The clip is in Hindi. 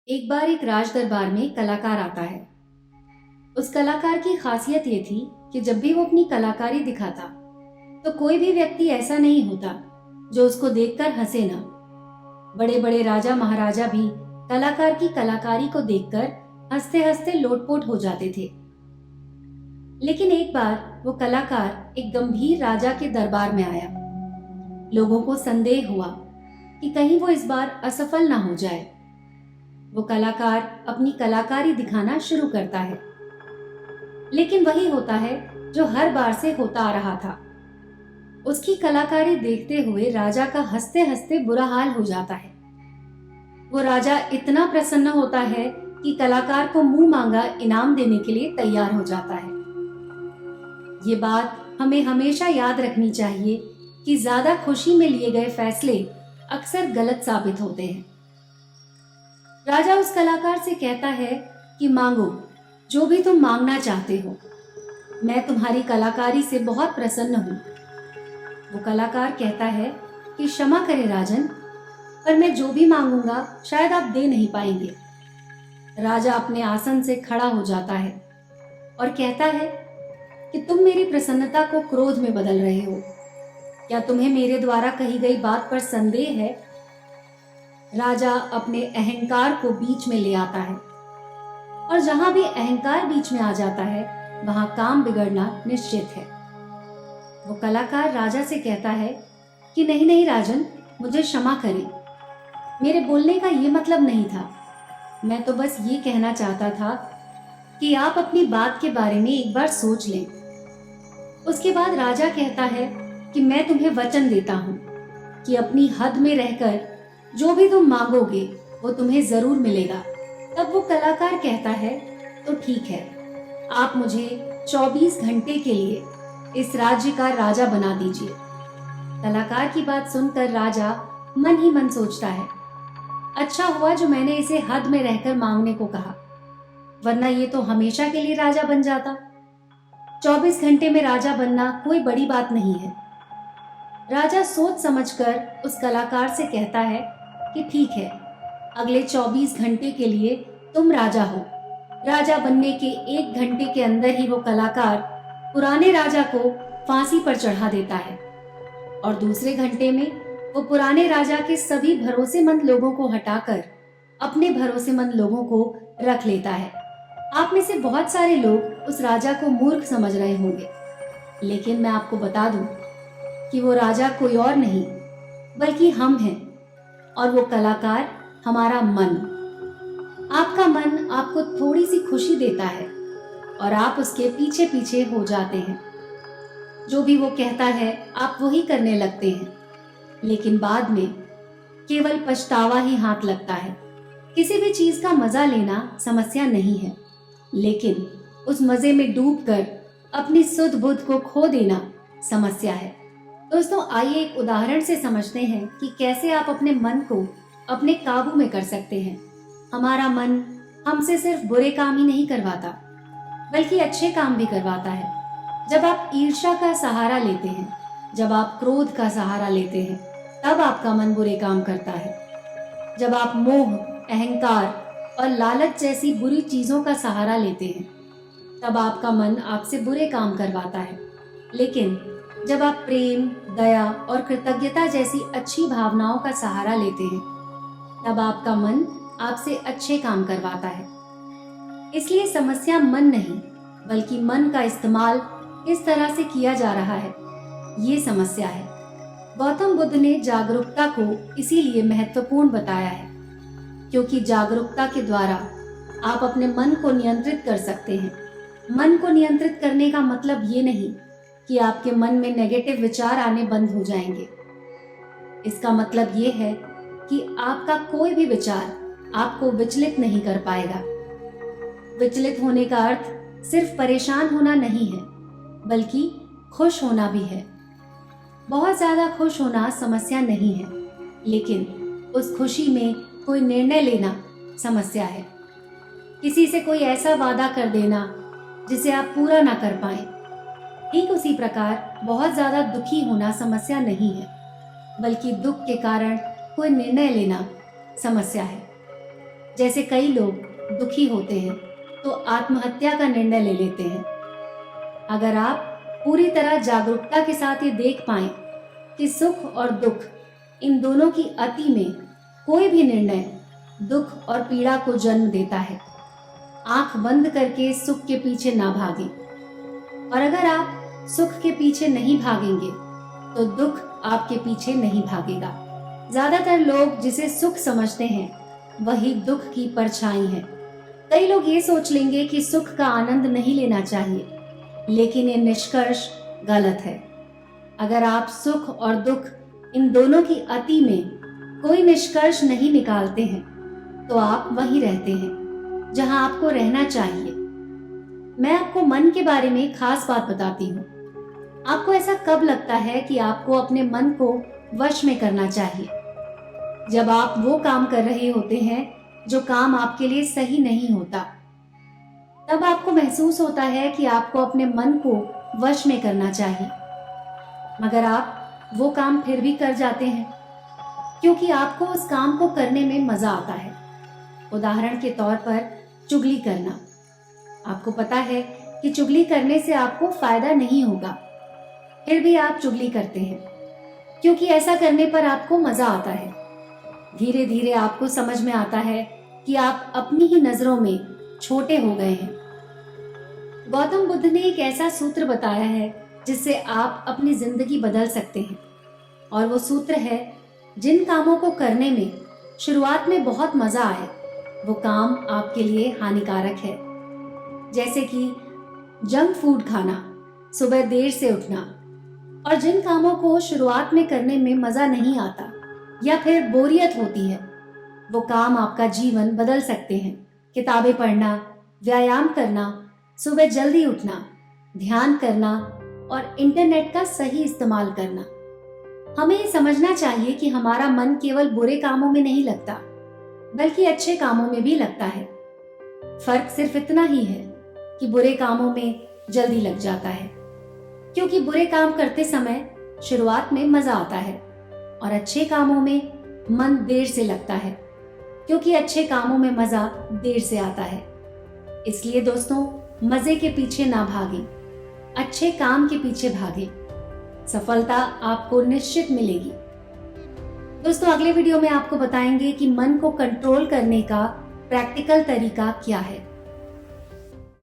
एक बार एक राज दरबार में कलाकार आता है। उस कलाकार की खासियत ये थी कि जब भी वो अपनी कलाकारी दिखाता तो कोई भी व्यक्ति ऐसा नहीं होता जो उसको देखकर हंसे ना। बड़े बड़े राजा महाराजा भी कलाकार की कलाकारी को देखकर हंसते हंसते लोटपोट हो जाते थे। लेकिन एक बार वो कलाकार एक गंभीर राजा के दरबार में आया। लोगों को संदेह हुआ कि कहीं वो इस बार असफल ना हो जाए। वो कलाकार अपनी कलाकारी दिखाना शुरू करता है, लेकिन वही होता है जो हर बार से होता आ रहा था। उसकी कलाकारी देखते हुए राजा का हंसते हंसते बुरा हाल हो जाता है। वो राजा इतना प्रसन्न होता है कि कलाकार को मुंह मांगा इनाम देने के लिए तैयार हो जाता है। ये बात हमें हमेशा याद रखनी चाहिए कि ज्यादा खुशी में लिए गए फैसले अक्सर गलत साबित होते हैं। राजा उस कलाकार से कहता है कि मांगो जो भी तुम मांगना चाहते हो, मैं तुम्हारी कलाकारी से बहुत प्रसन्न हूँ। वो कलाकार कहता है कि क्षमा करें राजन, पर मैं जो भी मांगूंगा शायद आप दे नहीं पाएंगे। राजा अपने आसन से खड़ा हो जाता है और कहता है कि तुम मेरी प्रसन्नता को क्रोध में बदल रहे हो। क्या तुम्हें मेरे द्वारा कही गई बात पर संदेह है? राजा अपने अहंकार को बीच में ले आता है, और जहां भी अहंकार बीच में आ जाता है वहां काम बिगड़ना निश्चित है। वो कलाकार राजा से कहता है कि नहीं नहीं राजन, मुझे क्षमा करें, मेरे बोलने का ये मतलब नहीं था। मैं तो बस ये कहना चाहता था कि आप अपनी बात के बारे में एक बार सोच लें। उसके बाद राजा कहता है कि मैं तुम्हें वचन देता हूँ कि अपनी हद में रहकर जो भी तुम मांगोगे वो तुम्हें जरूर मिलेगा। तब वो कलाकार कहता है तो ठीक है, आप मुझे 24 घंटे के लिए इस राज्य का राजा बना दीजिए। कलाकार की बात सुनकर राजा मन ही मन सोचता है, अच्छा हुआ जो मैंने इसे हद में रहकर मांगने को कहा, वरना ये तो हमेशा के लिए राजा बन जाता। 24 घंटे में राजा बनना कोई बड़ी बात नहीं है। राजा सोच समझकर उस कलाकार से कहता है कि ठीक है, अगले 24 घंटे के लिए तुम राजा हो। राजा बनने के 1 घंटे के अंदर ही वो कलाकार पुराने राजा को फांसी पर चढ़ा देता है, और दूसरे घंटे में वो पुराने राजा के सभी भरोसेमंद लोगों को हटाकर अपने भरोसेमंद लोगों को रख लेता है। आप में से बहुत सारे लोग उस राजा को मूर्ख समझ रहे होंगे, लेकिन मैं आपको बता दूं कि वो राजा कोई और नहीं बल्कि हम हैं, और वो कलाकार हमारा मन। आपका मन आपको थोड़ी सी खुशी देता है और आप उसके पीछे पीछे हो जाते हैं। जो भी वो कहता है आप वही करने लगते हैं, लेकिन बाद में केवल पछतावा ही हाथ लगता है। किसी भी चीज का मजा लेना समस्या नहीं है, लेकिन उस मजे में डूबकर अपनी सुध बुध को खो देना समस्या है। दोस्तों, आइए एक उदाहरण से समझते हैं कि कैसे आप अपने मन को अपने काबू में कर सकते हैं। हमारा मन हमसे सिर्फ बुरे काम ही नहीं करवाता बल्कि अच्छे काम भी करवाता है। जब आप ईर्ष्या का सहारा लेते हैं, जब आप क्रोध का सहारा लेते हैं, तब आपका मन बुरे काम करता है। जब आप मोह, अहंकार और लालच जैसी बुरी चीजों का सहारा लेते हैं, तब आपका मन आपसे बुरे काम करवाता है। लेकिन जब आप प्रेम, दया और कृतज्ञता जैसी अच्छी भावनाओं का सहारा लेते हैं, तब आपका मन आपसे अच्छे काम करवाता है। इसलिए समस्या मन नहीं बल्कि मन का इस्तेमाल किस तरह से किया जा रहा है, ये समस्या है। गौतम बुद्ध ने जागरूकता को इसीलिए महत्वपूर्ण बताया है, क्योंकि जागरूकता के द्वारा आप अपने मन को नियंत्रित कर सकते हैं। मन को नियंत्रित करने का मतलब ये नहीं कि आपके मन में नेगेटिव विचार आने बंद हो जाएंगे। इसका मतलब ये है कि आपका कोई भी विचार आपको विचलित नहीं कर पाएगा। विचलित होने का अर्थ सिर्फ परेशान होना नहीं है बल्कि खुश होना भी है। बहुत ज्यादा खुश होना समस्या नहीं है, लेकिन उस खुशी में कोई निर्णय लेना समस्या है। किसी से कोई ऐसा वादा कर देना जिसे आप पूरा ना कर पाए। ठीक उसी प्रकार बहुत ज्यादा दुखी होना समस्या नहीं है, बल्कि दुख के कारण कोई निर्णय लेना समस्या है। जैसे कई लोग दुखी होते हैं तो आत्महत्या का निर्णय ले लेते हैं। अगर आप पूरी तरह जागरूकता के साथ ये देख पाएं कि सुख और दुख, इन दोनों की अति में कोई भी निर्णय दुख और पीड़ा को जन्म देता है, आंख बंद करके सुख के पीछे ना भागें। और अगर आप सुख के पीछे नहीं भागेंगे तो दुख आपके पीछे नहीं भागेगा। ज्यादातर लोग जिसे सुख समझते हैं वही दुख की परछाई है। कई लोग ये सोच लेंगे कि सुख का आनंद नहीं लेना चाहिए, लेकिन ये निष्कर्ष गलत है। अगर आप सुख और दुख, इन दोनों की अति में कोई निष्कर्ष नहीं निकालते हैं तो आप वहीं रहते हैं जहां आपको रहना चाहिए। मैं आपको मन के बारे में खास बात बताती हूँ। आपको ऐसा कब लगता है कि आपको अपने मन को वश में करना चाहिए? जब आप वो काम कर रहे होते हैं जो काम आपके लिए सही नहीं होता, तब आपको महसूस होता है कि आपको अपने मन को वश में करना चाहिए, मगर आप वो काम फिर भी कर जाते हैं क्योंकि आपको उस काम को करने में मजा आता है। उदाहरण के तौर पर चुगली करना। आपको पता है कि चुगली करने से आपको फायदा नहीं होगा, फिर भी आप चुगली करते हैं क्योंकि ऐसा करने पर आपको मजा आता है। धीरे धीरे आपको समझ में आता है कि आप अपनी ही नजरों में छोटे हो गए हैं। गौतम बुद्ध ने एक ऐसा सूत्र बताया है जिससे आप अपनी जिंदगी बदल सकते हैं, और वो सूत्र है, जिन कामों को करने में शुरुआत में बहुत मजा आए वो काम आपके लिए हानिकारक है। जैसे कि जंक फूड खाना, सुबह देर से उठना। और जिन कामों को शुरुआत में करने में मजा नहीं आता या फिर बोरियत होती है, वो काम आपका जीवन बदल सकते हैं। किताबें पढ़ना, व्यायाम करना, सुबह जल्दी उठना, ध्यान करना और इंटरनेट का सही इस्तेमाल करना। हमें ये समझना चाहिए कि हमारा मन केवल बुरे कामों में नहीं लगता, बल्कि अच्छे कामों में भी लगता है। फर्क सिर्फ इतना ही है कि बुरे कामों में जल्दी लग जाता है, क्योंकि बुरे काम करते समय शुरुआत में मजा आता है, और अच्छे कामों में मन देर से लगता है, क्योंकि अच्छे कामों में मजा देर से आता है। इसलिए दोस्तों, मजे के पीछे ना भागें, अच्छे काम के पीछे भागें। सफलता आपको निश्चित मिलेगी। दोस्तों, अगले वीडियो में आपको बताएंगे कि मन को कंट्रोल करने का प्रैक्टिकल तरीका क्या है।